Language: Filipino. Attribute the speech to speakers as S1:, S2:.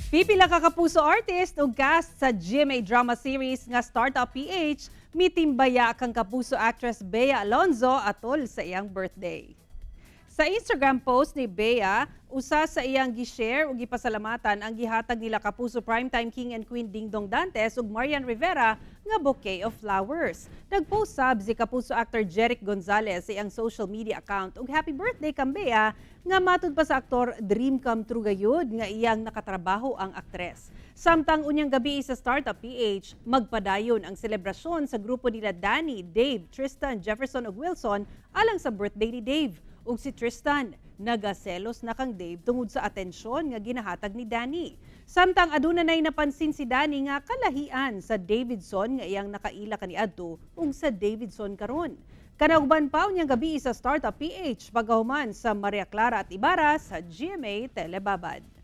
S1: Pipila ka kapuso artist ug cast sa GMA drama series nga Startup PH, mitimbaya kang kapuso actress Bea Alonzo atol sa iyang birthday. Sa Instagram post ni Bea, usa sa iyang gi-share ug gipasalamatan ang gihatag nila kapuso primetime king and queen Dingdong Dantes ug Marian Rivera nga bouquet of flowers. Nagpost sab si kapuso actor Jeric Gonzalez sa iyang social media account ug happy birthday kang Bea nga matud pa sa aktor dream come true gayud nga iyang nakatrabaho ang aktres. Samtang unyang gabi sa Startup PH, magpadayon ang selebrasyon sa grupo nila Danny, Dave, Tristan, Jefferson ug Wilson alang sa birthday ni Dave. Ug si Tristan, nagaselos na kang Dave tungod sa atensyon nga ginahatag ni Danny. Samtang aduna nay napansin si Danny nga kalahian sa Davidson nga iyang nakaila kaniadto ug sa Davidson karon. Kanauban pa unyang gabi sa Startup PH pagkahuman sa Maria Clara at Ibarra sa GMA Telebabad.